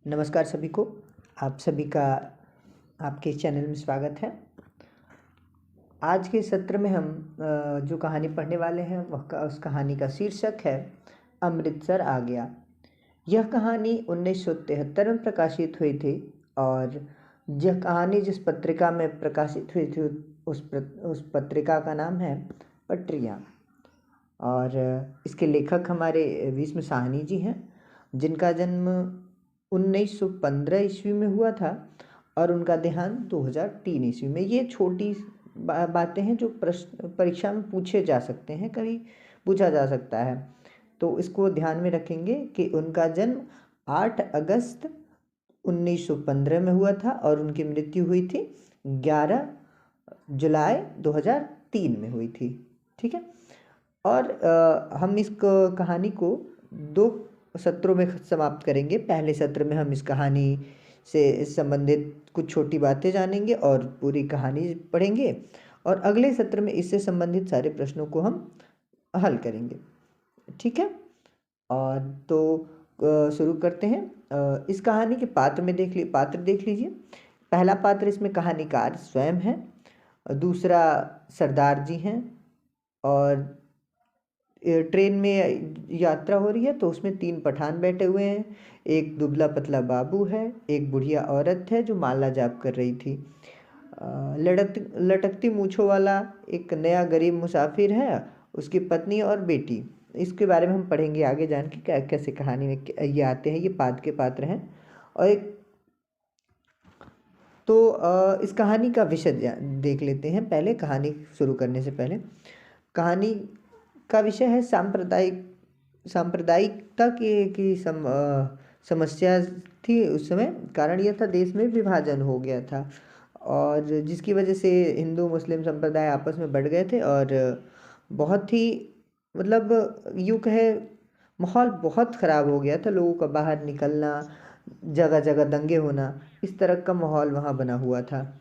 नमस्कार सभी को। आप सभी का आपके चैनल में स्वागत है। आज के सत्र में हम जो कहानी पढ़ने वाले हैं उस कहानी का शीर्षक है अमृतसर आ गया। यह कहानी 1973 में प्रकाशित हुई थी और यह कहानी जिस पत्रिका में प्रकाशित हुई थी उस पत्रिका का नाम है पटरियाँ। और इसके लेखक हमारे भीष्म साहनी जी हैं, जिनका जन्म 1915 ईस्वी में हुआ था और उनका देहांत 2003 ईस्वी में। ये छोटी बातें हैं जो प्रश्न परीक्षा में पूछे जा सकते हैं, कभी पूछा जा सकता है, तो इसको ध्यान में रखेंगे कि उनका जन्म 8 अगस्त 1915 में हुआ था और उनकी मृत्यु हुई थी 11 जुलाई 2003 में हुई थी। ठीक है। और हम इस कहानी को 2 सत्रों में समाप्त करेंगे। पहले सत्र में हम इस कहानी से संबंधित कुछ छोटी बातें जानेंगे और पूरी कहानी पढ़ेंगे, और अगले सत्र में इससे संबंधित सारे प्रश्नों को हम हल करेंगे। ठीक है। और तो शुरू करते हैं। इस कहानी के पात्र देख लीजिए। पहला पात्र इसमें कहानीकार स्वयं है, दूसरा सरदार जी हैं, और ट्रेन में यात्रा हो रही है तो उसमें 3 पठान बैठे हुए हैं। एक दुबला पतला बाबू है, एक बुढ़िया औरत है जो माला जाप कर रही थी, लटकती मूँछों वाला एक नया गरीब मुसाफिर है, उसकी पत्नी और बेटी। इसके बारे में हम पढ़ेंगे आगे जान के कैसे कहानी में ये आते हैं, ये पात्र हैं। और एक तो इस कहानी का विषय देख लेते हैं। पहले कहानी शुरू करने से पहले कहानी का विषय है सांप्रदायिकता की समस्या थी उस समय। कारण यह था देश में विभाजन हो गया था और जिसकी वजह से हिंदू मुस्लिम संप्रदाय आपस में बढ़ गए थे और बहुत ही मतलब यूँ कहे माहौल बहुत ख़राब हो गया था। लोगों का बाहर निकलना, जगह जगह दंगे होना, इस तरह का माहौल वहाँ बना हुआ था।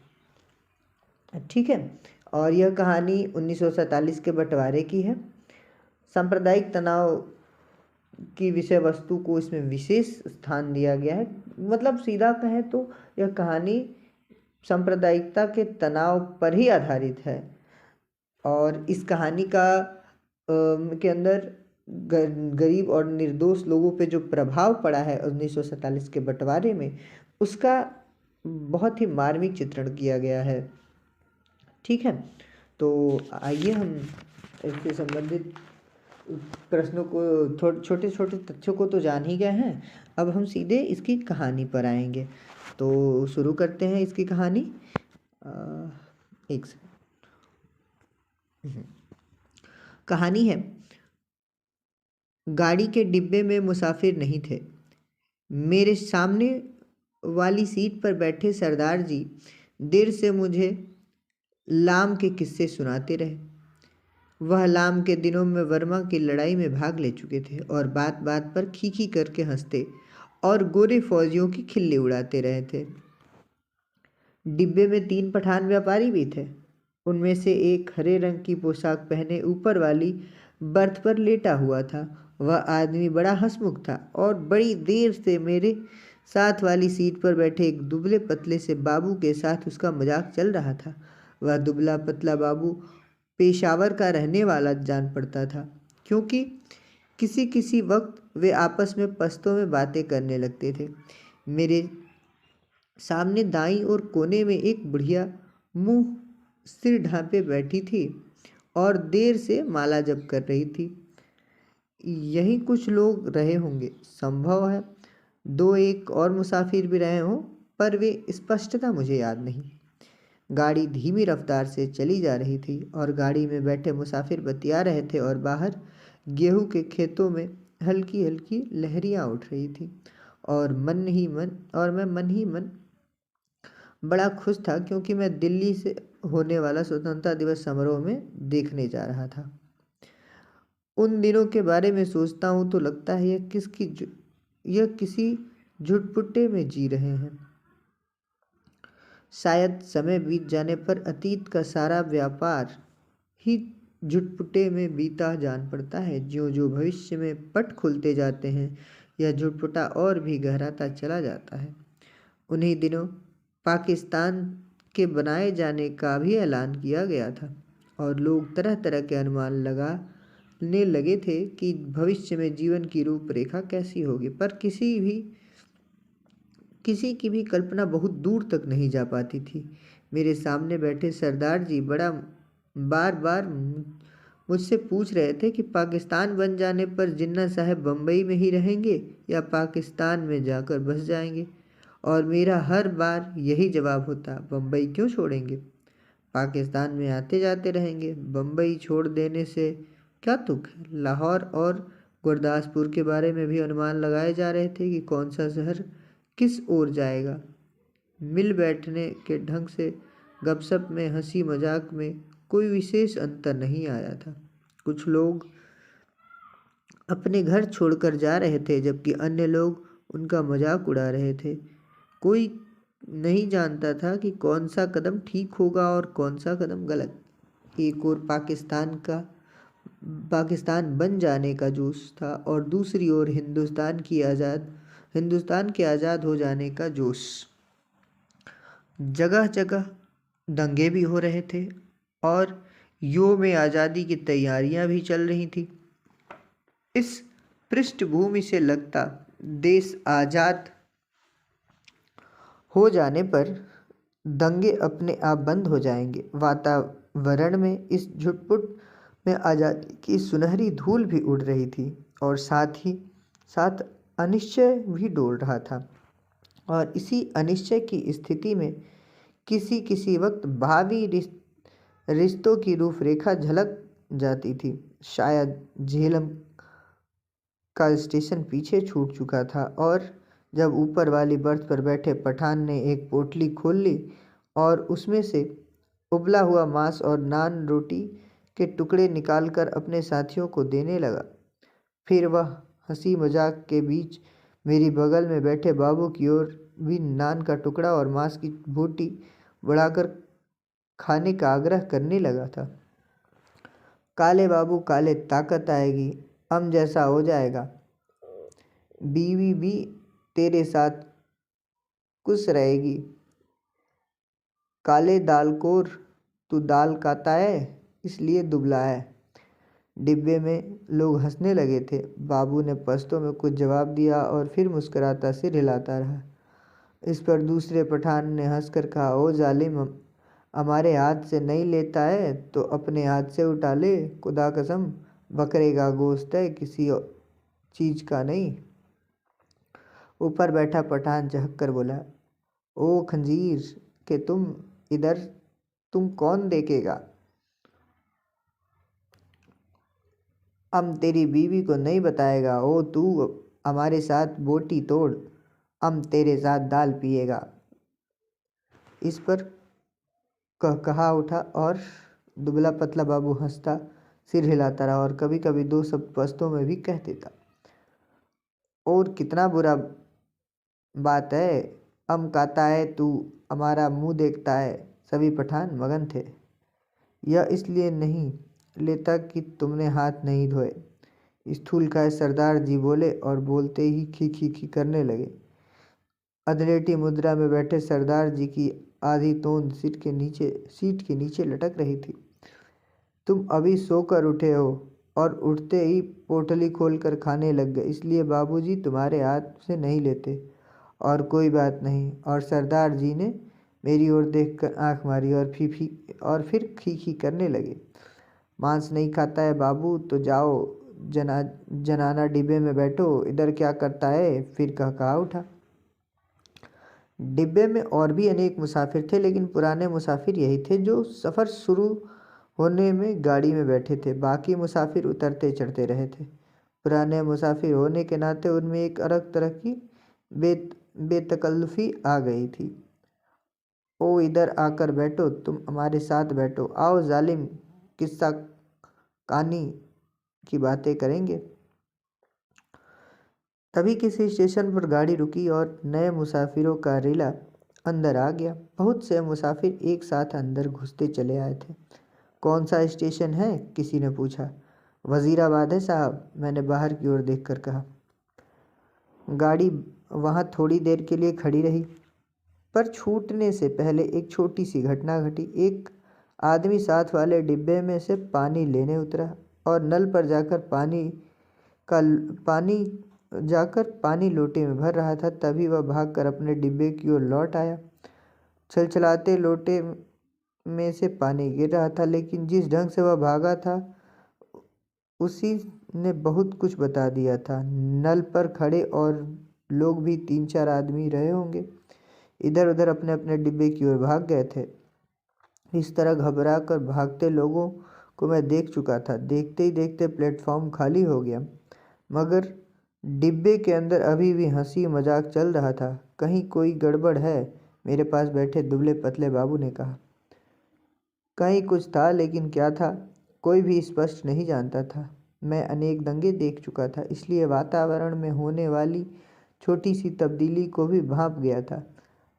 ठीक है। और यह कहानी 1947 के बंटवारे की है। सांप्रदायिक तनाव की विषय वस्तु को इसमें विशेष स्थान दिया गया है। मतलब सीधा कहें तो यह कहानी सांप्रदायिकता के तनाव पर ही आधारित है और इस कहानी के अंदर गरीब और निर्दोष लोगों पे जो प्रभाव पड़ा है 1947 के बंटवारे में, उसका बहुत ही मार्मिक चित्रण किया गया है। ठीक है। तो आइए हम इससे संबंधित प्रश्नों को, छोटे छोटे तथ्यों को तो जान ही गए हैं, अब हम सीधे इसकी कहानी पर आएंगे। तो शुरू करते हैं इसकी कहानी। एक कहानी है, गाड़ी के डिब्बे में मुसाफिर नहीं थे। मेरे सामने वाली सीट पर बैठे सरदार जी देर से मुझे लाम के किस्से सुनाते रहे। वह लाम के दिनों में वर्मा की लड़ाई में भाग ले चुके थे और बात बात पर खीखी करके हंसते और गोरे फौजियों की खिल्ली उड़ाते रहे थे। डिब्बे में 3 पठान व्यापारी भी थे। उनमें से एक हरे रंग की पोशाक पहने ऊपर वाली बर्थ पर लेटा हुआ था। वह आदमी बड़ा हंसमुख था और बड़ी देर से मेरे साथ वाली सीट पर बैठे एक दुबले पतले से बाबू के साथ उसका मजाक चल रहा था। वह दुबला पतला बाबू पेशावर का रहने वाला जान पड़ता था, क्योंकि किसी किसी वक्त वे आपस में पश्तो में बातें करने लगते थे। मेरे सामने दाईं ओर कोने में एक बुढ़िया मुंह सिर ढांपे बैठी थी और देर से माला जप कर रही थी। यही कुछ लोग रहे होंगे, संभव है 2-1 और मुसाफिर भी रहे हों, पर वे स्पष्टता मुझे याद नहीं। गाड़ी धीमी रफ्तार से चली जा रही थी और गाड़ी में बैठे मुसाफिर बतिया रहे थे और बाहर गेहूं के खेतों में हल्की हल्की लहरियां उठ रही थी और मैं मन ही मन बड़ा खुश था, क्योंकि मैं दिल्ली से होने वाला स्वतंत्रता दिवस समारोह में देखने जा रहा था। उन दिनों के बारे में सोचता हूँ तो लगता है यह किसी झुटपुट्टे में जी रहे हैं। शायद समय बीत जाने पर अतीत का सारा व्यापार ही झुटपुटे में बीता जान पड़ता है। ज्यों ज्यों भविष्य में पट खुलते जाते हैं, यह झुटपुटा और भी गहराता चला जाता है। उन्हीं दिनों पाकिस्तान के बनाए जाने का भी ऐलान किया गया था और लोग तरह तरह के अनुमान लगाने लगे थे कि भविष्य में जीवन की रूपरेखा कैसी होगी, पर किसी की भी कल्पना बहुत दूर तक नहीं जा पाती थी। मेरे सामने बैठे सरदार जी बड़ा बार बार मुझसे पूछ रहे थे कि पाकिस्तान बन जाने पर जिन्ना साहब बम्बई में ही रहेंगे या पाकिस्तान में जाकर बस जाएंगे, और मेरा हर बार यही जवाब होता, बम्बई क्यों छोड़ेंगे, पाकिस्तान में आते जाते रहेंगे। बम्बई छोड़ देने से क्या तुक है। लाहौर और गुरदासपुर के बारे में भी अनुमान लगाए जा रहे थे कि कौन सा शहर किस ओर जाएगा। मिल बैठने के ढंग से गपशप में, हंसी मजाक में कोई विशेष अंतर नहीं आया था। कुछ लोग अपने घर छोड़कर जा रहे थे जबकि अन्य लोग उनका मजाक उड़ा रहे थे। कोई नहीं जानता था कि कौन सा कदम ठीक होगा और कौन सा कदम गलत। एक ओर पाकिस्तान बन जाने का जोश था और दूसरी ओर हिंदुस्तान के आज़ाद हो जाने का जोश। जगह जगह दंगे भी हो रहे थे और योम आज़ादी की तैयारियां भी चल रही थी। इस पृष्ठभूमि से लगता देश आज़ाद हो जाने पर दंगे अपने आप बंद हो जाएंगे। वातावरण में इस झुटपुट में आज़ादी की सुनहरी धूल भी उड़ रही थी और साथ ही साथ अनिश्चय भी डोल रहा था। और इसी अनिश्चय की स्थिति में किसी किसी वक्त भावी रिश्तों की रूपरेखा झलक जाती थी। शायद झेलम का स्टेशन पीछे छूट चुका था और जब ऊपर वाली बर्थ पर बैठे पठान ने एक पोटली खोल ली और उसमें से उबला हुआ मांस और नान रोटी के टुकड़े निकालकर अपने साथियों को देने लगा, फिर वह हंसी मजाक के बीच मेरी बगल में बैठे बाबू की ओर भी नान का टुकड़ा और मांस की बोटी बढ़ाकर खाने का आग्रह करने लगा था। काले बाबू काले, ताकत आएगी, हम जैसा हो जाएगा, बीवी भी तेरे साथ खुश रहेगी। काले दालकोर, तू दाल खाता है इसलिए दुबला है। डिब्बे में लोग हंसने लगे थे। बाबू ने पश्तो में कुछ जवाब दिया और फिर मुस्कुराता सिर हिलाता रहा। इस पर दूसरे पठान ने हंसकर कहा, ओ जालिम, हमारे हाथ से नहीं लेता है तो अपने हाथ से उठा ले, खुदा कसम बकरे का गोश्त है, किसी चीज़ का नहीं। ऊपर बैठा पठान चहक कर बोला, ओ खंजीर के तुम इधर, तुम कौन देखेगा, हम तेरी बीवी को नहीं बताएगा। ओ तू हमारे साथ बोटी तोड़, हम तेरे साथ दाल पिएगा। इस पर कहा उठा और दुबला पतला बाबू हंसता सिर हिलाता रहा और कभी कभी दो शब्द पश्तो में भी कह देता। और कितना बुरा बात है, हम खाता है, तू हमारा मुंह देखता है। सभी पठान मगन थे। यह इसलिए नहीं लेता कि तुमने हाथ नहीं धोए, स्थूलकाय सरदार जी बोले और बोलते ही खी करने लगे। अधलेटी मुद्रा में बैठे सरदार जी की आधी तोंद सीट के नीचे लटक रही थी। तुम अभी सोकर उठे हो और उठते ही पोटली खोलकर खाने लग गए, इसलिए बाबूजी तुम्हारे हाथ से नहीं लेते। और कोई बात नहीं। और सरदार जी ने मेरी ओर देखकर आंख मारी और फिर खी करने लगे। मांस नहीं खाता है बाबू तो जाओ जनाना डिब्बे में बैठो, इधर क्या करता है, फिर कहा उठा। डिब्बे में और भी अनेक मुसाफिर थे, लेकिन पुराने मुसाफिर यही थे जो सफ़र शुरू होने में गाड़ी में बैठे थे। बाकी मुसाफिर उतरते चढ़ते रहे थे। पुराने मुसाफिर होने के नाते उनमें एक अलग तरह की बेतकल्लुफ़ी आ गई थी। ओ इधर आकर बैठो, तुम हमारे साथ बैठो, आओ जालिम, किस्सा कहानी की बातें करेंगे। तभी किसी स्टेशन पर गाड़ी रुकी और नए मुसाफिरों का रेला अंदर आ गया। बहुत से मुसाफिर एक साथ अंदर घुसते चले आए थे। कौन सा स्टेशन है, किसी ने पूछा। वजीराबाद है साहब, मैंने बाहर की ओर देखकर कहा। गाड़ी वहाँ थोड़ी देर के लिए खड़ी रही, पर छूटने से पहले एक छोटी सी घटना घटी। एक आदमी साथ वाले डिब्बे में से पानी लेने उतरा और नल पर का पानी लोटे में भर रहा था। तभी वह भागकर अपने डिब्बे की ओर लौट आया। छलछलाते लोटे में से पानी गिर रहा था, लेकिन जिस ढंग से वह भागा था उसी ने बहुत कुछ बता दिया था। नल पर खड़े और लोग भी 3-4 आदमी रहे होंगे, इधर उधर अपने अपने डिब्बे की ओर भाग गए थे। इस तरह घबरा कर भागते लोगों को मैं देख चुका था। देखते ही देखते प्लेटफॉर्म खाली हो गया, मगर डिब्बे के अंदर अभी भी हंसी मजाक चल रहा था। कहीं कोई गड़बड़ है? मेरे पास बैठे दुबले पतले बाबू ने कहा। कहीं कुछ था, लेकिन क्या था कोई भी स्पष्ट नहीं जानता था। मैं अनेक दंगे देख चुका था, इसलिए वातावरण में होने वाली छोटी सी तब्दीली को भी भांप गया था।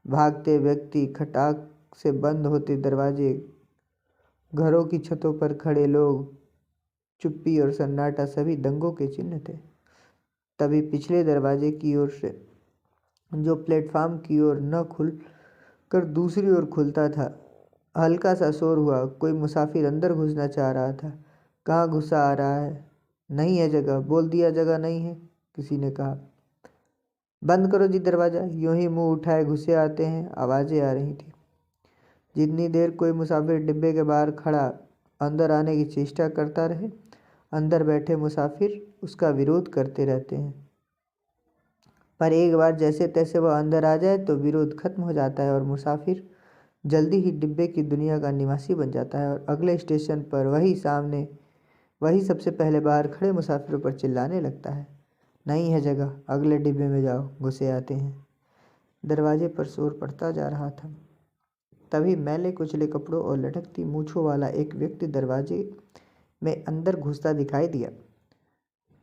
भागते व्यक्ति, खटाक से बंद होते दरवाजे, घरों की छतों पर खड़े लोग, चुप्पी और सन्नाटा सभी दंगों के चिन्ह थे। तभी पिछले दरवाजे की ओर से, जो प्लेटफार्म की ओर न खुल कर दूसरी ओर खुलता था, हल्का सा शोर हुआ। कोई मुसाफिर अंदर घुसना चाह रहा था। कहाँ घुसा आ रहा है? नहीं है जगह, बोल दिया जगह नहीं है, किसी ने कहा। बंद करो जी दरवाज़ा, यूं ही मुंह उठाए घुसे आते हैं, आवाज़ें आ रही थी। जितनी देर कोई मुसाफिर डिब्बे के बाहर खड़ा अंदर आने की चेष्टा करता रहे, अंदर बैठे मुसाफिर उसका विरोध करते रहते हैं। पर एक बार जैसे तैसे वह अंदर आ जाए तो विरोध खत्म हो जाता है और मुसाफिर जल्दी ही डिब्बे की दुनिया का निवासी बन जाता है। और अगले स्टेशन पर वही सबसे पहले बाहर खड़े मुसाफिरों पर चिल्लाने लगता है, नहीं है जगह, अगले डिब्बे में जाओ, घुसे आते हैं। दरवाजे पर शोर पड़ता जा रहा था। तभी मैले कुचले कपड़ों और लटकती मूछों वाला एक व्यक्ति दरवाजे में अंदर घुसता दिखाई दिया।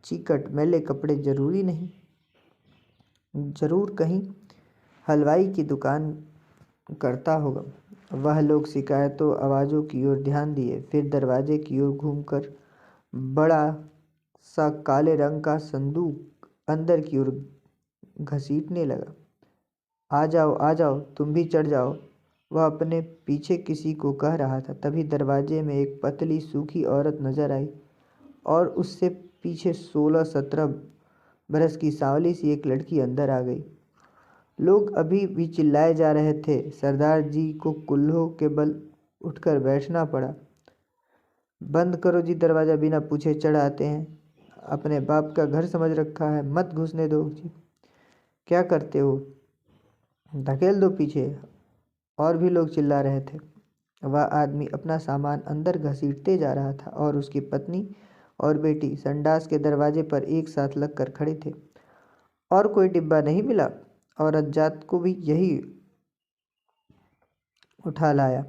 चीकट मैले कपड़े जरूरी नहीं, जरूर कहीं हलवाई की दुकान करता होगा। वह लोग शिकायतों आवाज़ों की ओर ध्यान दिए, फिर दरवाजे की ओर घूमकर बड़ा सा काले रंग का संदूक अंदर की ओर घसीटने लगा। आ जाओ, तुम भी चढ़ जाओ, वह अपने पीछे किसी को कह रहा था। तभी दरवाजे में एक पतली सूखी औरत नजर आई और उससे पीछे 16-17 बरस की सांवली सी एक लड़की अंदर आ गई। लोग अभी भी चिल्लाए जा रहे थे। सरदार जी को कुल्हों के बल उठकर बैठना पड़ा। बंद करो जी दरवाज़ा, बिना पूछे चढ़ आते हैं, अपने बाप का घर समझ रखा है, मत घुसने दो जी। क्या करते हो, धकेल दो पीछे, और भी लोग चिल्ला रहे थे। वह आदमी अपना सामान अंदर घसीटते जा रहा था और उसकी पत्नी और बेटी संडास के दरवाजे पर एक साथ लगकर खड़े थे। और कोई डिब्बा नहीं मिला, औरत जात को भी यही उठा लाया।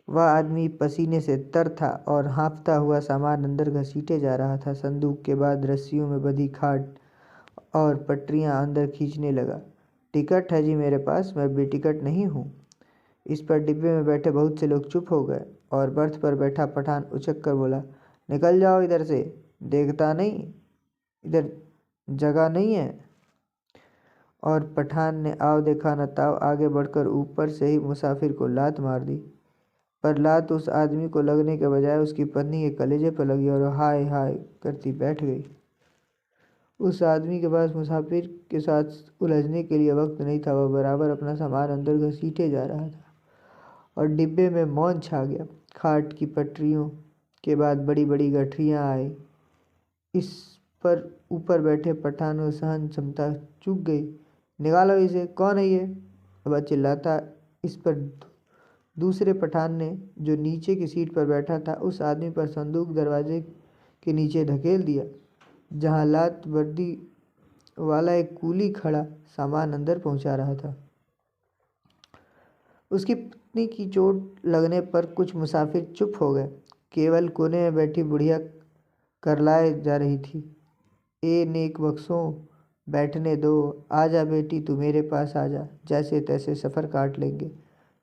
वह आदमी पसीने से तर था और हाँफता हुआ सामान अंदर घसीटे जा रहा था। संदूक के बाद रस्सियों में बंधी खाट और पटरियां अंदर खींचने लगा। टिकट है जी मेरे पास, मैं बेटिकट नहीं हूँ। इस पर डिब्बे में बैठे बहुत से लोग चुप हो गए और बर्थ पर बैठा पठान उछक कर बोला, निकल जाओ इधर से, देखता नहीं इधर जगह नहीं है। और पठान ने आओ देखा न ताव आगे बढ़कर ऊपर से ही मुसाफिर को लात मार दी। पर लात उस आदमी को लगने के बजाय उसकी पत्नी के कलेजे पर लगी और हाय हाय करती बैठ गई। उस आदमी के पास मुसाफिर के साथ उलझने के लिए वक्त नहीं था। वह बराबर अपना सामान अंदर घसीटे जा रहा था और डिब्बे में मौन छा गया। खाट की पटरियों के बाद बड़ी बड़ी गठरियाँ आई। इस पर ऊपर बैठे पठान को सहन क्षमता चूक गई। निकालो इसे, कौन है ये? वह चिल्लाता। इस पर दूसरे पठान ने, जो नीचे की सीट पर बैठा था, उस आदमी पर संदूक दरवाजे के नीचे धकेल दिया, जहां लात वर्दी वाला एक कूली खड़ा सामान अंदर पहुंचा रहा था। उसकी पत्नी की चोट लगने पर कुछ मुसाफिर चुप हो गए। केवल कोने में बैठी बुढ़िया करलाए जा रही थी। ए नेक बख्शों, बैठने दो, आजा बेटी तू मेरे पास आजा, जैसे तैसे सफ़र काट लेंगे,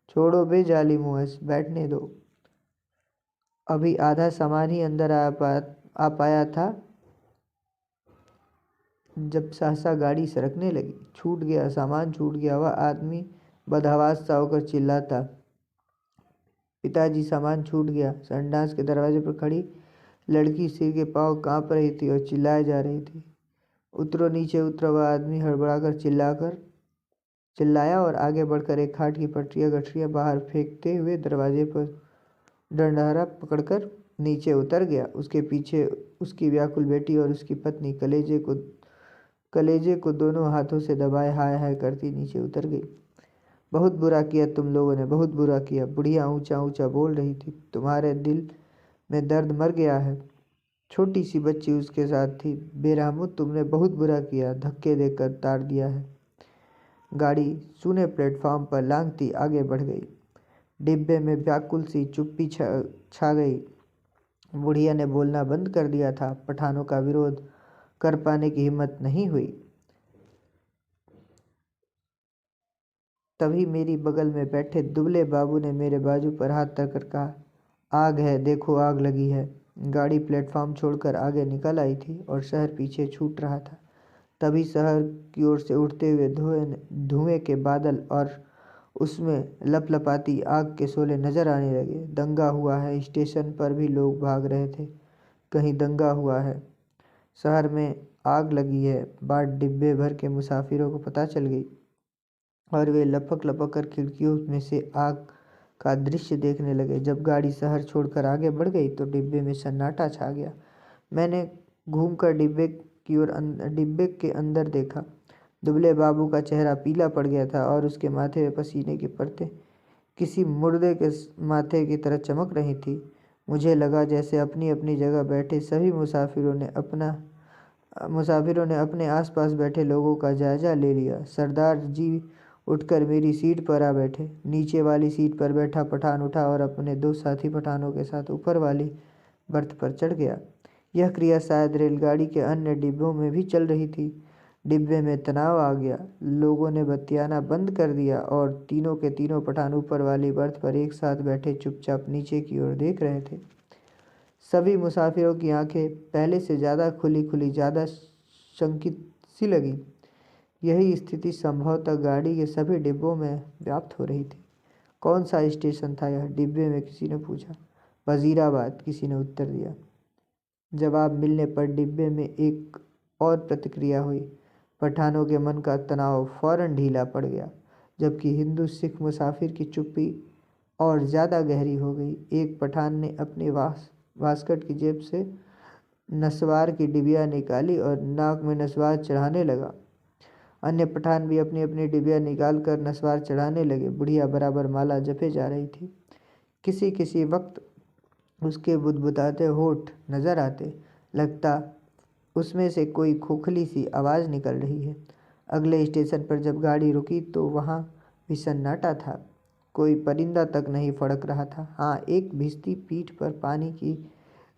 छोड़ो बे जाली मुँहस, बैठने दो। अभी आधा सामान ही अंदर आ पाया था जब सहसा गाड़ी सरकने लगी। छूट गया, सामान छूट गया। वह आदमी बदहवास सा होकर चिल्लाता, पिताजी सामान छूट गया। संडास के दरवाजे पर खड़ी लड़की सिर के पांव कांप रही थी और चिल्लाए जा रही थी, उतरो नीचे उतरो। वह आदमी हड़बड़ाकर चिल्लाया और आगे बढ़कर एक खाट की पटरियां गठरियां बाहर फेंकते हुए दरवाजे पर डंडहरा पकड़कर नीचे उतर गया। उसके पीछे उसकी व्याकुल बेटी और उसकी पत्नी कलेजे को दोनों हाथों से दबाए हाय हाय करती नीचे उतर गई। बहुत बुरा किया तुम लोगों ने, बहुत बुरा किया, बुढ़िया ऊंचा ऊंचा बोल रही थी। तुम्हारे दिल में दर्द मर गया है। छोटी सी बच्ची उसके साथ थी। बेरहमो, तुमने बहुत बुरा किया, धक्के देकर तार दिया है। गाड़ी सूने प्लेटफॉर्म पर लांघती आगे बढ़ गई। डिब्बे में व्याकुल सी चुप्पी छा गई। बुढ़िया ने बोलना बंद कर दिया था। पठानों का विरोध कर पाने की हिम्मत नहीं हुई। तभी मेरी बगल में बैठे दुबले बाबू ने मेरे बाजू पर हाथ रखकर कहा, आग है, देखो आग लगी है। गाड़ी प्लेटफॉर्म छोड़कर आगे निकल आई थी और शहर पीछे छूट रहा था। तभी शहर की ओर से उठते हुए धुएं के बादल और उसमें लपलपाती आग के शोले नजर आने लगे। दंगा हुआ है। स्टेशन पर भी लोग भाग रहे थे, कहीं दंगा हुआ है। शहर में आग लगी है, बात डिब्बे भर के मुसाफिरों को पता चल गई और वे लपक लपक कर खिड़कियों में से आग का दृश्य देखने लगे। जब गाड़ी शहर छोड़कर आगे बढ़ गई तो डिब्बे में सन्नाटा छा गया। मैंने घूमकर डिब्बे के अंदर देखा। दुबले बाबू का चेहरा पीला पड़ गया था और उसके माथे में पसीने की परतें किसी मुर्दे के माथे की तरह चमक रही थी। मुझे लगा जैसे अपनी अपनी जगह बैठे सभी मुसाफिरों ने अपने आसपास बैठे लोगों का जायजा ले लिया। सरदार जी उठकर मेरी सीट पर आ बैठे। नीचे वाली सीट पर बैठा पठान उठा और अपने दो साथी पठानों के साथ ऊपर वाली बर्थ पर चढ़ गया। यह क्रिया शायद रेलगाड़ी के अन्य डिब्बों में भी चल रही थी। डिब्बे में तनाव आ गया। लोगों ने बत्तियाना बंद कर दिया और तीनों के तीनों पठान ऊपर वाली बर्थ पर एक साथ बैठे चुपचाप नीचे की ओर देख रहे थे। सभी मुसाफिरों की आंखें पहले से ज़्यादा खुली खुली, ज़्यादा शंकित सी लगी। यही स्थिति संभवतः गाड़ी के सभी डिब्बों में व्याप्त हो रही थी। कौन सा स्टेशन था यह? डिब्बे में किसी ने पूछा। वजीराबाद, किसी ने उत्तर दिया। जवाब मिलने पर डिब्बे में एक और प्रतिक्रिया हुई। पठानों के मन का तनाव फौरन ढीला पड़ गया, जबकि हिंदू सिख मुसाफिर की चुप्पी और ज़्यादा गहरी हो गई। एक पठान ने अपने वास्कट की जेब से नस्वार की डिबिया निकाली और नाक में नस्वार चढ़ाने लगा। अन्य पठान भी अपनी अपनी डिबिया निकाल कर नस्वार चढ़ाने लगे। बुढ़िया बराबर माला जपे जा रही थी। किसी किसी वक्त उसके बुदबुदाते होठ नजर आते, लगता उसमें से कोई खोखली सी आवाज़ निकल रही है। अगले स्टेशन पर जब गाड़ी रुकी तो वहाँ भी सन्नाटा था। कोई परिंदा तक नहीं फड़क रहा था। हाँ, एक भिजती पीठ पर पानी की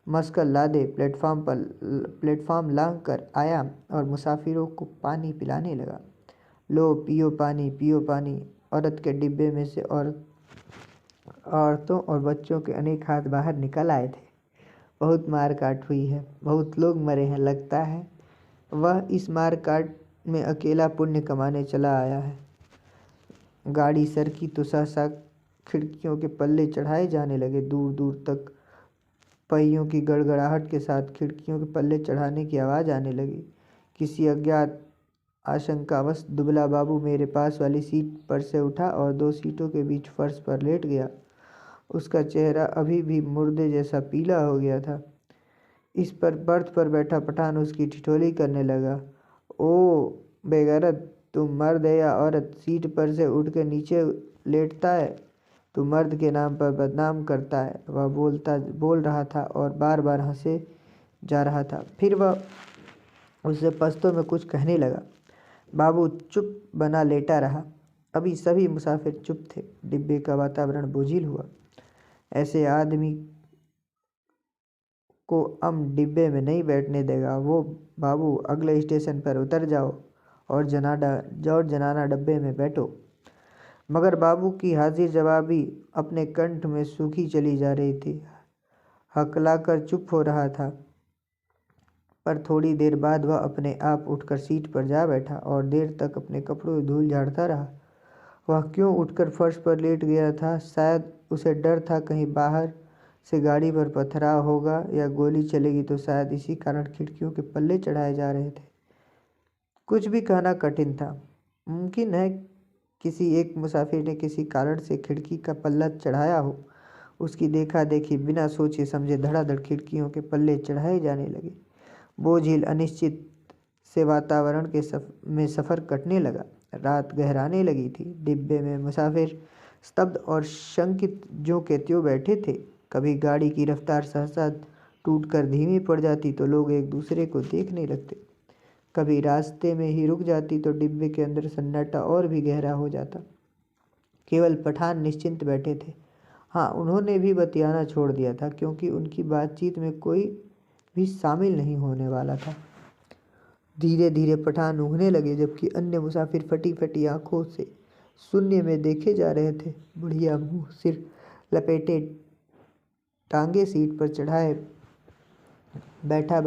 मस्कल लादे प्लेटफॉर्म लांघ कर आया और मुसाफिरों को पानी पिलाने लगा। लो, पियो पानी, पियो पानी। औरत के डिब्बे में से औरतों और बच्चों के अनेक हाथ बाहर निकल आए थे। बहुत मार काट हुई है, बहुत लोग मरे हैं। लगता है वह इस मार काट में अकेला पुण्य कमाने चला आया है। गाड़ी सरकी तो सहसा खिड़कियों के पल्ले चढ़ाए जाने लगे। दूर दूर तक पहियों की गड़गड़ाहट के साथ खिड़कियों के पल्ले चढ़ाने की आवाज़ आने लगी। किसी अज्ञात आशंकावश दुबला बाबू मेरे पास वाली सीट पर से उठा और दो सीटों के बीच फर्श पर लेट गया। उसका चेहरा अभी भी मुर्दे जैसा पीला हो गया था। इस पर बर्थ पर बैठा पठान उसकी ठिठोली करने लगा। ओ बेगैरत, तुम मर्द है या औरत? सीट पर से उठ के नीचे लेटता है, तू मर्द के नाम पर बदनाम करता है। वह बोल रहा था और बार बार हंसे जा रहा था। फिर वह उससे पश्तो में कुछ कहने लगा। बाबू चुप बना लेटा रहा। अभी सभी मुसाफिर चुप थे। डिब्बे का वातावरण बोझिल हुआ। ऐसे आदमी को हम डिब्बे में नहीं बैठने देगा। वो बाबू, अगले स्टेशन पर उतर जाओ और जनाना डब्बे में बैठो। मगर बाबू की हाजिर जवाबी अपने कंठ में सूखी चली जा रही थी। हकलाकर चुप हो रहा था। पर थोड़ी देर बाद वह अपने आप उठकर सीट पर जा बैठा और देर तक अपने कपड़ों से धूल झाड़ता रहा। वह क्यों उठकर फर्श पर लेट गया था? शायद उसे डर था कहीं बाहर से गाड़ी पर पथराव होगा या गोली चलेगी, तो शायद इसी कारण खिड़कियों के पल्ले चढ़ाए जा रहे थे। कुछ भी कहना कठिन था। मुमकिन है किसी एक मुसाफिर ने किसी कारण से खिड़की का पल्ला चढ़ाया हो। उसकी देखा देखी बिना सोचे समझे धड़ाधड़ खिड़कियों के पल्ले चढ़ाए जाने लगे। बोझिल अनिश्चित से वातावरण के में सफ़र कटने लगा। रात गहराने लगी थी। डिब्बे में मुसाफिर स्तब्ध और शंकित ज्यों के त्यों बैठे थे। कभी गाड़ी की रफ्तार सहसा टूटकर धीमी पड़ जाती तो लोग एक दूसरे को देखने लगते। कभी रास्ते में ही रुक जाती तो डिब्बे के अंदर सन्नाटा और भी गहरा हो जाता। केवल पठान निश्चिंत बैठे थे। हाँ, उन्होंने भी बतियाना छोड़ दिया था, क्योंकि उनकी बातचीत में कोई भी शामिल नहीं होने वाला था। धीरे धीरे पठान ऊँघने लगे, जबकि अन्य मुसाफिर फटी फटी आंखों से शून्य में देखे जा रहे थे। बुढ़िया मुंह सिर लपेटे टांगे सीट पर चढ़ाए बैठे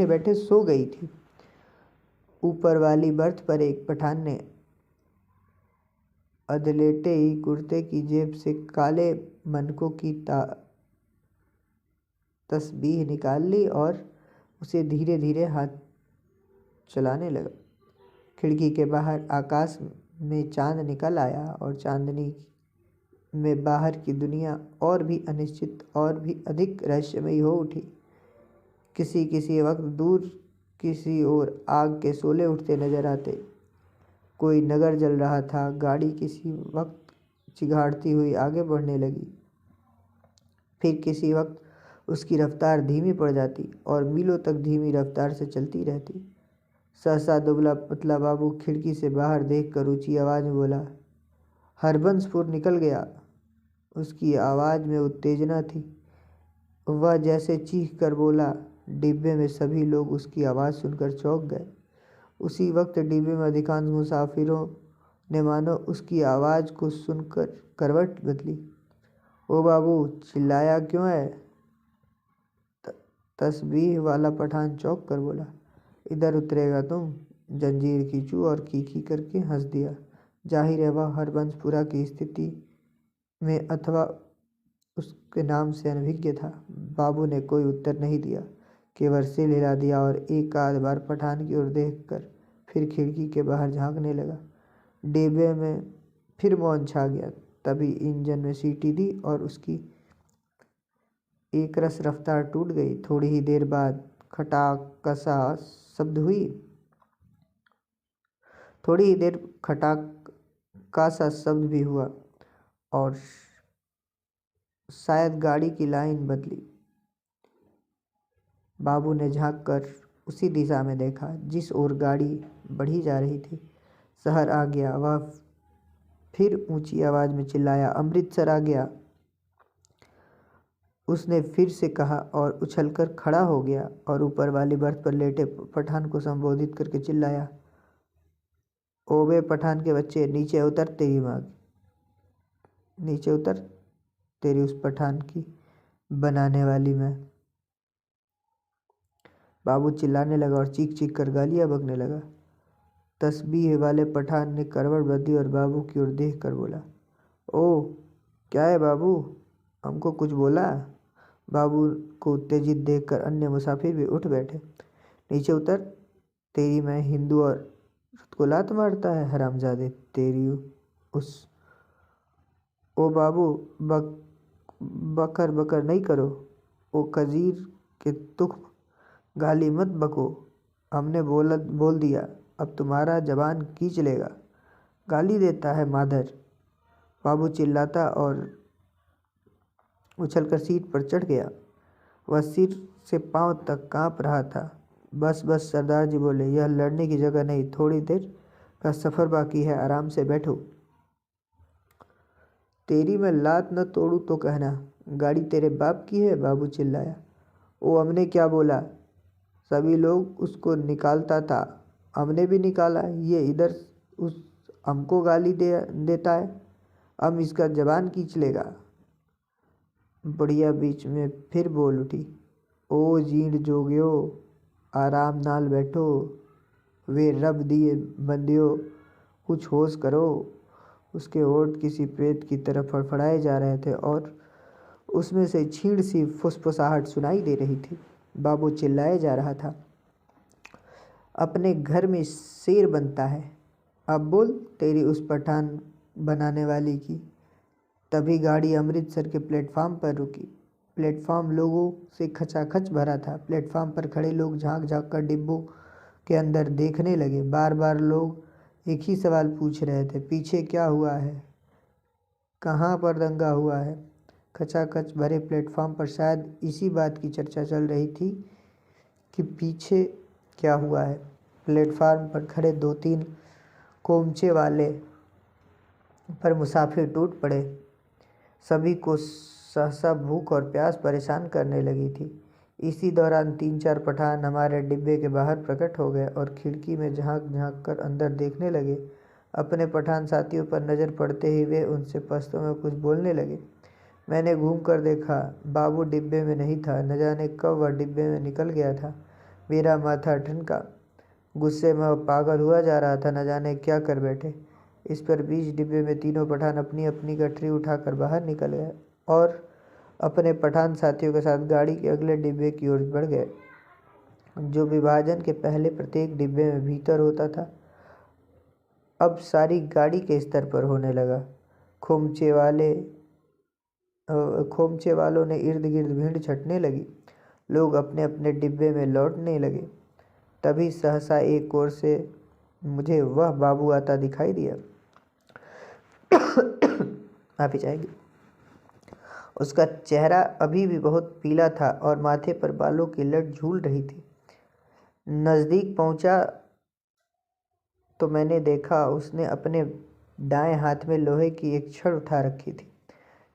बैठे सो गई थी। ऊपर वाली बर्थ पर एक पठान ने अधलेटे ही कुर्ते की जेब से काले मनकों की तस्बीह निकाल ली और उसे धीरे धीरे हाथ चलाने लगा। खिड़की के बाहर आकाश में चांद निकल आया और चांदनी में बाहर की दुनिया और भी अनिश्चित और भी अधिक रहस्यमयी हो उठी। किसी वक्त दूर किसी ओर आग के शोले उठते नजर आते। कोई नगर जल रहा था। गाड़ी किसी वक्त चिघाड़ती हुई आगे बढ़ने लगी, फिर किसी वक्त उसकी रफ्तार धीमी पड़ जाती और मीलों तक धीमी रफ्तार से चलती रहती। सहसा दुबला पतला बाबू खिड़की से बाहर देखकर ऊंची आवाज में बोला, हरबंसपुर निकल गया। उसकी आवाज़ में उत्तेजना थी। वह जैसे चीख कर बोला। डिब्बे में सभी लोग उसकी आवाज़ सुनकर चौंक गए। उसी वक्त डिब्बे में अधिकांश मुसाफिरों ने मानो उसकी आवाज़ को सुनकर करवट बदली। ओ बाबू, चिल्लाया क्यों है? तस्बीह वाला पठान चौंक कर बोला, इधर उतरेगा तुम? जंजीर खींचू और कीकी करके हंस दिया। जाहिर है वह हरबंसपुरा की स्थिति में अथवा उसके नाम से अनभिज्ञ था। बाबू ने कोई उत्तर नहीं दिया, केवल सिर हिला दिया और एक आध बार पठान की ओर देखकर फिर खिड़की के बाहर झांकने लगा। डिब्बे में फिर मौन छा गया। तभी इंजन ने सीटी दी और उसकी एकरस रफ्तार टूट गई। थोड़ी ही देर बाद खटाकसा शब्द हुई। थोड़ी ही देर खटाका सा शब्द भी हुआ और शायद गाड़ी की लाइन बदली। बाबू ने झांक कर उसी दिशा में देखा जिस ओर गाड़ी बढ़ी जा रही थी। शहर आ गया। वह फिर ऊंची आवाज में चिल्लाया, अमृतसर आ गया। उसने फिर से कहा और उछलकर खड़ा हो गया और ऊपर वाली बर्थ पर लेटे पठान को संबोधित करके चिल्लाया, ओबे पठान के बच्चे, नीचे उतर, तेरी माँ नीचे उतर, तेरी उस पठान की बनाने वाली मैं। बाबू चिल्लाने लगा और चीख चीख कर गालियां बकने लगा। तस्बीह वाले पठान ने करवट बदली और बाबू की ओर देख कर बोला, ओ क्या है बाबू, हमको कुछ बोला? बाबू को उत्तेजित देखकर अन्य मुसाफिर भी उठ बैठे। नीचे उतर, तेरी मैं हिंदू और को लात मारता है हरामजादे, तेरी उस। ओ बाबू, बकर बकर नहीं करो। ओ खजीर के तुख, गाली मत बको। हमने बोल दिया, अब तुम्हारा जबान खींच लेगा। गाली देता है माधर। बाबू चिल्लाता और उछलकर सीट पर चढ़ गया। वह सिर से पांव तक कांप रहा था। बस बस, सरदार जी बोले, यह लड़ने की जगह नहीं, थोड़ी देर का सफ़र बाकी है, आराम से बैठो। तेरी मैं लात न तोड़ूं तो कहना। गाड़ी तेरे बाप की है, बाबू चिल्लाया। ओ, हमने क्या बोला? सभी लोग उसको निकालता था, हमने भी निकाला। ये इधर उस हमको गाली देता है, हम इसका जबान खींच लेगा। बुढ़िया बीच में फिर बोल उठी, ओ जीण जोगियो आराम नाल बैठो, वे रब दिए बंदियो कुछ होश करो। उसके होठ किसी प्रेत की तरह फड़फड़ाए जा रहे थे और उसमें से छीण सी फुसफुसाहट सुनाई दे रही थी। बाबू चिल्लाए जा रहा था, अपने घर में शेर बनता है, अब बोल तेरी उस पठान बनाने वाली की। तभी गाड़ी अमृतसर के प्लेटफार्म पर रुकी। प्लेटफार्म लोगों से खचाखच भरा था। प्लेटफार्म पर खड़े लोग झांक झांक कर डिब्बों के अंदर देखने लगे। बार बार लोग एक ही सवाल पूछ रहे थे, पीछे क्या हुआ है, कहाँ पर दंगा हुआ है। खचाखच भरे प्लेटफार्म पर शायद इसी बात की चर्चा चल रही थी कि पीछे क्या हुआ है। प्लेटफार्म पर खड़े 2-3 कोमचे वाले पर मुसाफिर टूट पड़े। सभी को सहसा भूख और प्यास परेशान करने लगी थी। इसी दौरान 3-4 पठान हमारे डिब्बे के बाहर प्रकट हो गए और खिड़की में झांक झांक कर अंदर देखने लगे। अपने पठान साथियों पर नज़र पड़ते ही वे उनसे पश्तो में कुछ बोलने लगे। मैंने घूम कर देखा, बाबू डिब्बे में नहीं था। न जाने कब वह डिब्बे में निकल गया था। मेरा माथा ठनका, गुस्से में वह पागल हुआ जा रहा था, न जाने क्या कर बैठे। इस पर बीच डिब्बे में तीनों पठान अपनी अपनी गठरी उठाकर बाहर निकल गए और अपने पठान साथियों के साथ गाड़ी के अगले डिब्बे की ओर बढ़ गए, जो विभाजन के पहले प्रत्येक डिब्बे में भीतर होता था, अब सारी गाड़ी के स्तर पर होने लगा। खोमचे वालों ने इर्द गिर्द भीड़ छटने लगी। लोग अपने अपने डिब्बे में लौटने लगे। तभी सहसा एक ओर से मुझे वह बाबू आता दिखाई दिया। माफी चाहेंगे। उसका चेहरा अभी भी बहुत पीला था और माथे पर बालों की लट झूल रही थी। नज़दीक पहुंचा तो मैंने देखा उसने अपने दाएं हाथ में लोहे की एक छड़ उठा रखी थी।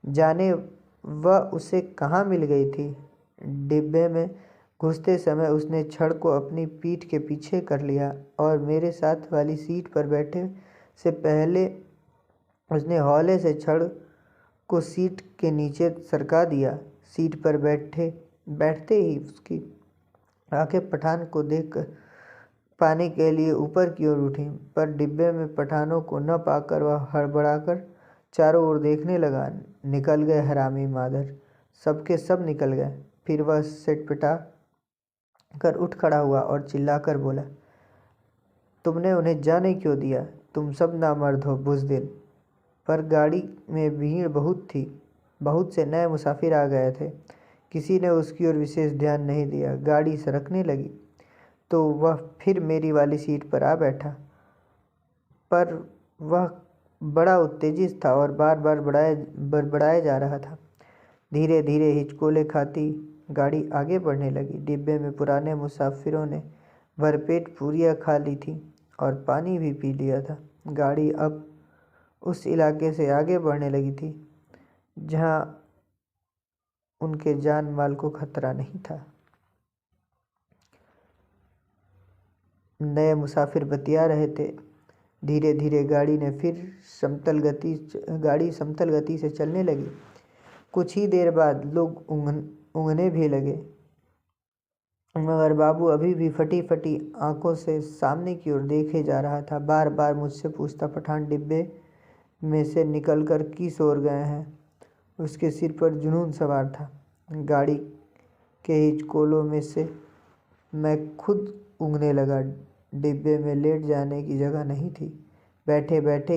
जाने वह उसे कहाँ मिल गई थी। डिब्बे में घुसते समय उसने छड़ को अपनी पीठ के पीछे कर लिया और मेरे साथ वाली सीट पर बैठे से पहले उसने हौले से छड़ को सीट के नीचे सरका दिया। सीट पर बैठते ही उसकी आंखें पठान को देख पाने के लिए ऊपर की ओर उठी, पर डिब्बे में पठानों को न पाकर वह हड़बड़ाकर चारों ओर देखने लगा। निकल गए हरामी मादर, सबके सब निकल गए। फिर वह सिटपिटा कर उठ खड़ा हुआ और चिल्लाकर बोला, तुमने उन्हें जाने क्यों दिया? तुम सब नामर्द हो बुज़दिल। पर गाड़ी में भीड़ बहुत थी, बहुत से नए मुसाफिर आ गए थे। किसी ने उसकी ओर विशेष ध्यान नहीं दिया। गाड़ी सरकने लगी तो वह फिर मेरी वाली सीट पर आ बैठा, पर वह बड़ा उत्तेजित था और बार बार बड़बड़ाए जा रहा था। धीरे धीरे हिचकोले खाती गाड़ी आगे बढ़ने लगी। डिब्बे में पुराने मुसाफिरों ने भरपेट पूरियाँ खा ली थी और पानी भी पी लिया था। गाड़ी अब उस इलाके से आगे बढ़ने लगी थी जहाँ उनके जान माल को खतरा नहीं था। नए मुसाफिर बतिया रहे थे। धीरे धीरे गाड़ी समतल गति से चलने लगी। कुछ ही देर बाद लोग ऊँघने भी लगे, मगर बाबू अभी भी फटी फटी आंखों से सामने की ओर देखे जा रहा था। बार बार मुझसे पूछता, पठान डिब्बे में से निकलकर किस ओर गए हैं? उसके सिर पर जुनून सवार था। गाड़ी के हिचकोलों में से मैं खुद ऊँघने लगा। डिब्बे में लेट जाने की जगह नहीं थी। बैठे बैठे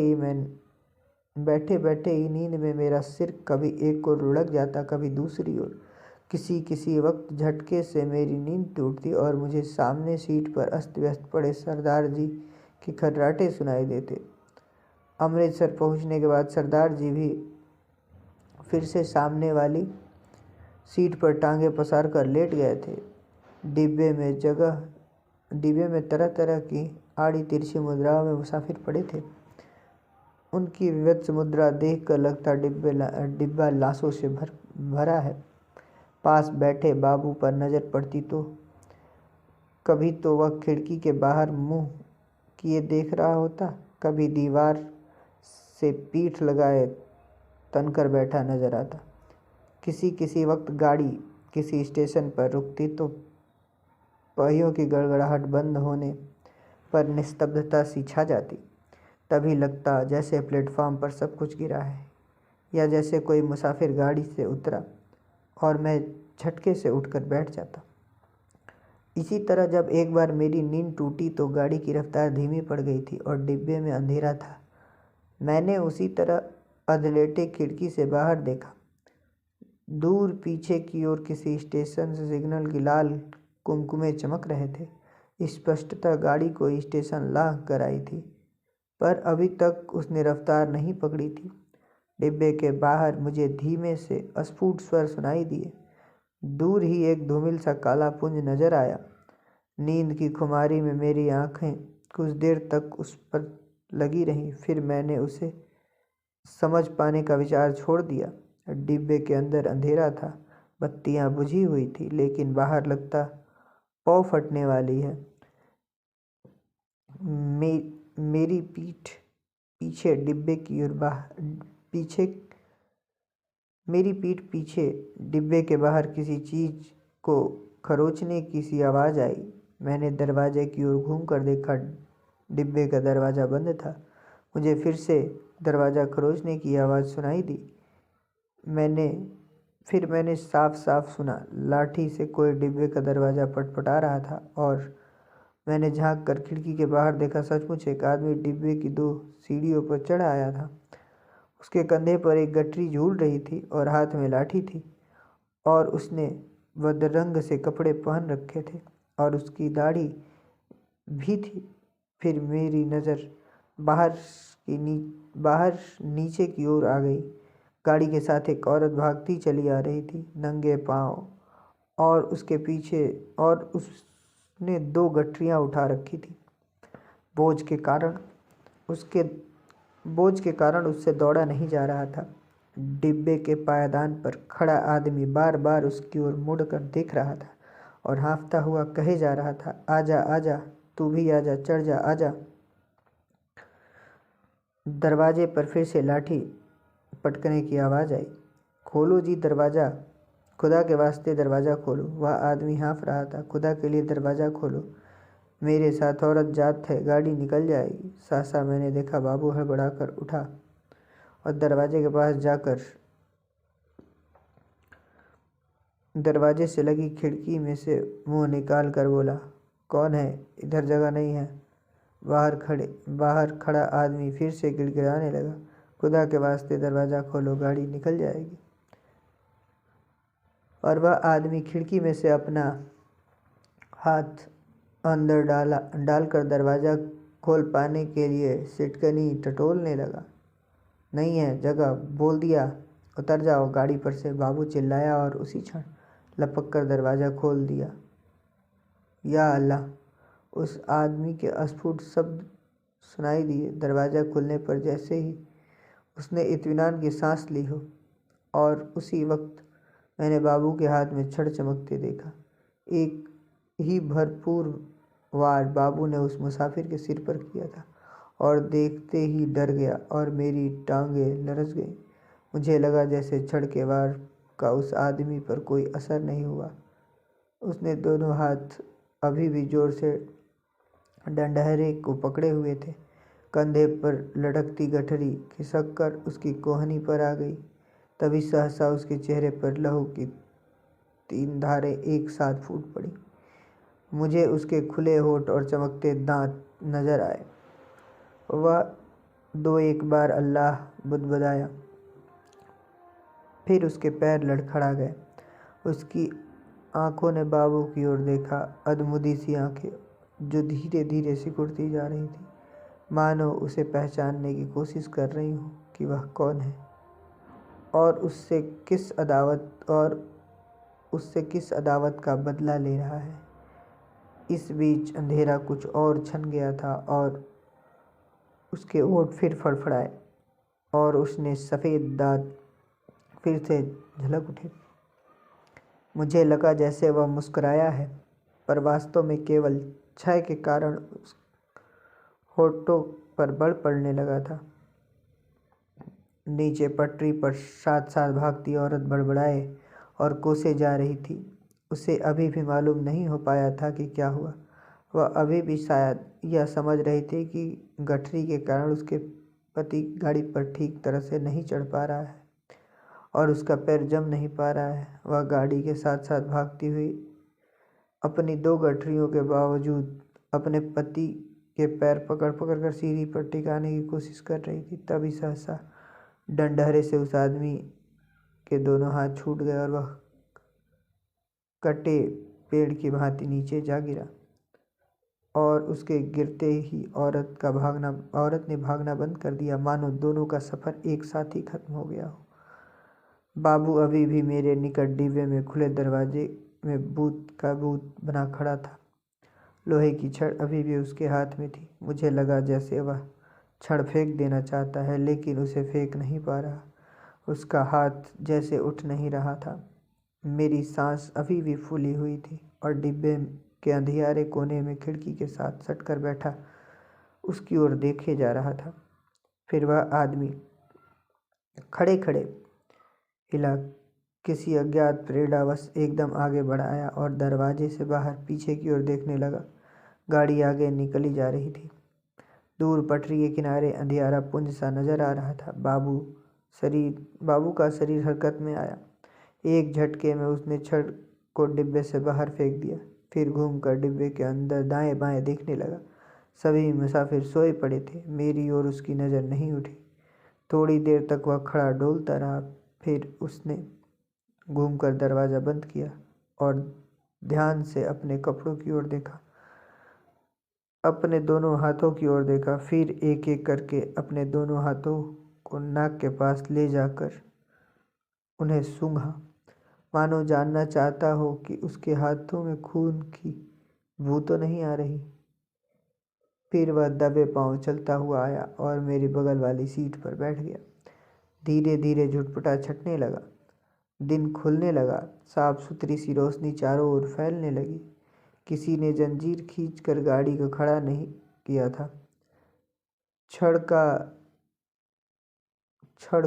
ही नींद में मेरा सिर कभी एक ओर लुढ़क जाता, कभी दूसरी ओर। किसी वक्त झटके से मेरी नींद टूटती और मुझे सामने सीट पर अस्त व्यस्त पड़े सरदार जी के खर्राटे सुनाई देते। अमृतसर पहुंचने के बाद सरदार जी भी फिर से सामने वाली सीट पर टांगे पसार कर लेट गए थे। डिब्बे में तरह तरह की आड़ी तिरछी मुद्राओं में मुसाफिर पड़े थे। उनकी विवत्स मुद्रा देख कर लगता डिब्बा लाशों से भरा है। पास बैठे बाबू पर नज़र पड़ती तो कभी तो वह खिड़की के बाहर मुंह किए देख रहा होता, कभी दीवार से पीठ लगाए तनकर बैठा नजर आता। किसी वक्त गाड़ी किसी स्टेशन पर रुकती तो पहियों की गड़गड़ाहट बंद होने पर निस्तब्धता सी छा जाती। तभी लगता जैसे प्लेटफॉर्म पर सब कुछ गिरा है, या जैसे कोई मुसाफिर गाड़ी से उतरा और मैं झटके से उठकर बैठ जाता। इसी तरह जब एक बार मेरी नींद टूटी तो गाड़ी की रफ्तार धीमी पड़ गई थी और डिब्बे में अंधेरा था। मैंने उसी तरह अधलेटे खिड़की से बाहर देखा। दूर पीछे की ओर किसी स्टेशन से सिग्नल की लाल कुमकुमे चमक रहे थे। स्पष्टतः गाड़ी कोई स्टेशन ला कर आई थी, पर अभी तक उसने रफ्तार नहीं पकड़ी थी। डिब्बे के बाहर मुझे धीमे से अस्फुट स्वर सुनाई दिए। दूर ही एक धूमिल सा काला पुंज नजर आया। नींद की खुमारी में मेरी आंखें कुछ देर तक उस पर लगी रहीं, फिर मैंने उसे समझ पाने का विचार छोड़ दिया। डिब्बे के अंदर अंधेरा था, बत्तियां बुझी हुई थी, लेकिन बाहर लगता पौ फटने वाली है। मेरी पीठ पीछे डिब्बे की ओर पीछे मेरी पीठ पीछे डिब्बे के बाहर किसी चीज को खरोचने की सी आवाज़ आई। मैंने दरवाजे की ओर घूमकर देखा। डिब्बे का दरवाज़ा बंद था। मुझे फिर से दरवाज़ा खरोचने की आवाज़ सुनाई दी। मैंने साफ साफ सुना लाठी से कोई डिब्बे का दरवाज़ा पटपटा रहा था, और मैंने झांक कर खिड़की के बाहर देखा। सचमुच एक आदमी डिब्बे की 2 सीढ़ियों पर चढ़ आया था। उसके कंधे पर एक गठरी झूल रही थी और हाथ में लाठी थी, और उसने बदरंग से कपड़े पहन रखे थे और उसकी दाढ़ी भी थी। फिर मेरी नज़र बाहर नीचे की ओर आ गई। गाड़ी के साथ एक औरत भागती चली आ रही थी, नंगे पांव, और उसने 2 गठरियाँ उठा रखी थी। बोझ के कारण उससे दौड़ा नहीं जा रहा था। डिब्बे के पायदान पर खड़ा आदमी बार बार उसकी ओर मुड़कर देख रहा था और हाँफता हुआ कहे जा रहा था, आजा आजा, तू भी आजा, चढ़ जा, आजा। दरवाजे पर फिर से लाठी पटकने की आवाज़ आई। खोलो जी दरवाज़ा, खुदा के वास्ते दरवाज़ा खोलो। वह आदमी हाँफ रहा था, खुदा के लिए दरवाज़ा खोलो, मेरे साथ औरत जात है, गाड़ी निकल जाएगी। सहसा मैंने देखा बाबू हड़बड़ाकर उठा और दरवाजे के पास जाकर दरवाजे से लगी खिड़की में से मुंह निकाल कर बोला, कौन है? इधर जगह नहीं है। बाहर खड़ा आदमी फिर से गिड़गिड़ाने लगा, खुदा के वास्ते दरवाज़ा खोलो, गाड़ी निकल जाएगी। और वह आदमी खिड़की में से अपना हाथ अंदर डालकर दरवाज़ा खोल पाने के लिए सिटकनी टटोलने लगा। नहीं है जगह, बोल दिया, उतर जाओ गाड़ी पर से, बाबू चिल्लाया और उसी क्षण लपक कर दरवाज़ा खोल दिया। या अल्लाह! उस आदमी के अस्फुट शब्द सुनाई दिए। दरवाज़ा खुलने पर जैसे ही उसने इत्मीनान की सांस ली हो, और उसी वक्त मैंने बाबू के हाथ में छड़ चमकते देखा। एक ही भरपूर वार बाबू ने उस मुसाफिर के सिर पर किया था, और देखते ही डर गया और मेरी टांगें लरज़ गईं। मुझे लगा जैसे छड़ के वार का उस आदमी पर कोई असर नहीं हुआ। उसने दोनों हाथ अभी भी जोर से डंडहरे को पकड़े हुए थे। कंधे पर लटकती गठरी खिसक कर उसकी कोहनी पर आ गई। तभी सहसा उसके चेहरे पर लहू की 3 धारें एक साथ फूट पड़ी। मुझे उसके खुले होठ और चमकते दांत नजर आए। वह 2-1 बार अल्लाह बुदबुदाया, फिर उसके पैर लड़खड़ा गए। उसकी आंखों ने बाबू की ओर देखा, अधमुदी सी आंखें जो धीरे धीरे सिकुड़ती जा रही थी, मानो उसे पहचानने की कोशिश कर रही हूँ कि वह कौन है और उससे किस अदावत का बदला ले रहा है। इस बीच अंधेरा कुछ और छन गया था और उसके होंठ फिर फड़फड़ाए और उसने सफ़ेद दांत फिर से झलक उठे। मुझे लगा जैसे वह मुस्कुराया है, पर वास्तव में केवल क्षय के कारण उस होठों पर बल पड़ने लगा था। नीचे पटरी पर साथ साथ भागती औरत बड़बड़ाए और कोसे जा रही थी। उसे अभी भी मालूम नहीं हो पाया था कि क्या हुआ। वह अभी भी शायद यह समझ रही थी कि गठरी के कारण उसके पति गाड़ी पर ठीक तरह से नहीं चढ़ पा रहा है और उसका पैर जम नहीं पा रहा है। वह गाड़ी के साथ साथ भागती हुई अपनी 2 गठरियों के बावजूद अपने पति के पैर पकड़ पकड़ कर सीढ़ी पर टिकाने की कोशिश कर रही थी। तभी सहसा डंडहरे से उस आदमी के दोनों हाथ छूट गए और वह कटे पेड़ की भांति नीचे जा गिरा और उसके गिरते ही औरत ने भागना बंद कर दिया, मानो दोनों का सफ़र एक साथ ही खत्म हो गया हो। बाबू अभी भी मेरे निकट डिब्बे में खुले दरवाजे में भूत का भूत बना खड़ा था। लोहे की छड़ अभी भी उसके हाथ में थी। मुझे लगा जैसे वह छड़ फेंक देना चाहता है, लेकिन उसे फेंक नहीं पा रहा। उसका हाथ जैसे उठ नहीं रहा था। मेरी सांस अभी भी फूली हुई थी और डिब्बे के अंधियारे कोने में खिड़की के साथ सटकर बैठा उसकी ओर देखे जा रहा था। फिर वह आदमी खड़े खड़े हिला, किसी अज्ञात प्रेरणावश एकदम आगे बढ़ आया और दरवाजे से बाहर पीछे की ओर देखने लगा। गाड़ी आगे निकली जा रही थी। दूर पटरी के किनारे अंधियारा पुंज सा नजर आ रहा था। बाबू का शरीर हरकत में आया। एक झटके में उसने छड़ को डिब्बे से बाहर फेंक दिया। फिर घूमकर डिब्बे के अंदर दाएं बाएं देखने लगा। सभी मुसाफिर सोए पड़े थे। मेरी ओर उसकी नज़र नहीं उठी। थोड़ी देर तक वह खड़ा डोलता रहा। फिर उसने घूमकर दरवाज़ा बंद किया और ध्यान से अपने कपड़ों की ओर देखा, अपने दोनों हाथों की ओर देखा। फिर एक एक करके अपने दोनों हाथों को नाक के पास ले जाकर उन्हें सूंघा, मानो जानना चाहता हो कि उसके हाथों में खून की बू तो नहीं आ रही। फिर वह दबे पांव चलता हुआ आया और मेरी बगल वाली सीट पर बैठ गया। धीरे धीरे झुटपटा छटने लगा। दिन खुलने लगा। साफ सुथरी सी रोशनी चारों ओर फैलने लगी। किसी ने जंजीर खींचकर गाड़ी को खड़ा नहीं किया था। छड़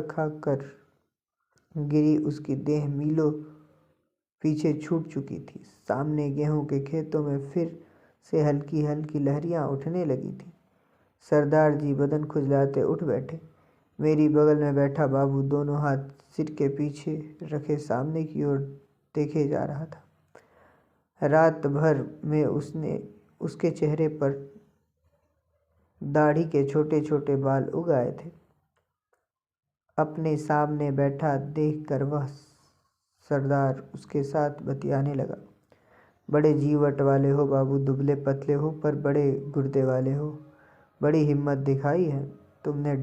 खा कर गिरी उसकी देह मीलों पीछे छूट चुकी थी। सामने गेहूं के खेतों में फिर से हल्की हल्की लहरियां उठने लगी थी। सरदार जी बदन खुजलाते उठ बैठे। मेरी बगल में बैठा बाबू दोनों हाथ सिर के पीछे रखे सामने की ओर देखे जा रहा था। रात भर में उसके चेहरे पर दाढ़ी के छोटे छोटे बाल उग आए थे। अपने सामने बैठा देखकर वह सरदार उसके साथ बतियाने लगा। बड़े जीवट वाले हो बाबू, दुबले पतले हो पर बड़े गुर्दे वाले हो। बड़ी हिम्मत दिखाई है। तुमसे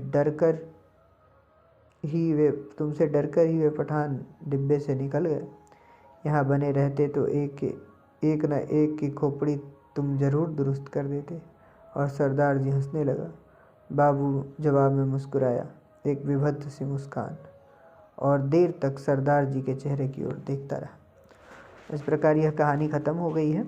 डरकर ही वे पठान डिब्बे से निकल गए। यहाँ बने रहते तो एक न एक की खोपड़ी तुम जरूर दुरुस्त कर देते। और सरदार जी हंसने लगा। बाबू जवाब में मुस्कुराया, एक विभत्स सी मुस्कान, और देर तक सरदार जी के चेहरे की ओर देखता रहा। इस प्रकार यह कहानी ख़त्म हो गई है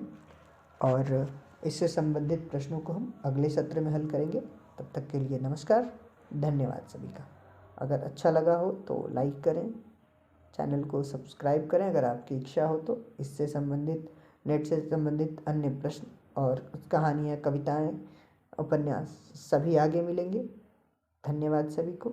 और इससे संबंधित प्रश्नों को हम अगले सत्र में हल करेंगे। तब तक के लिए नमस्कार, धन्यवाद सभी का। अगर अच्छा लगा हो तो लाइक करें, चैनल को सब्सक्राइब करें। अगर आपकी इच्छा हो तो इससे संबंधित, नेट से संबंधित अन्य प्रश्न और कहानियाँ, कविताएँ, उपन्यास सभी आगे मिलेंगे। धन्यवाद सभी को।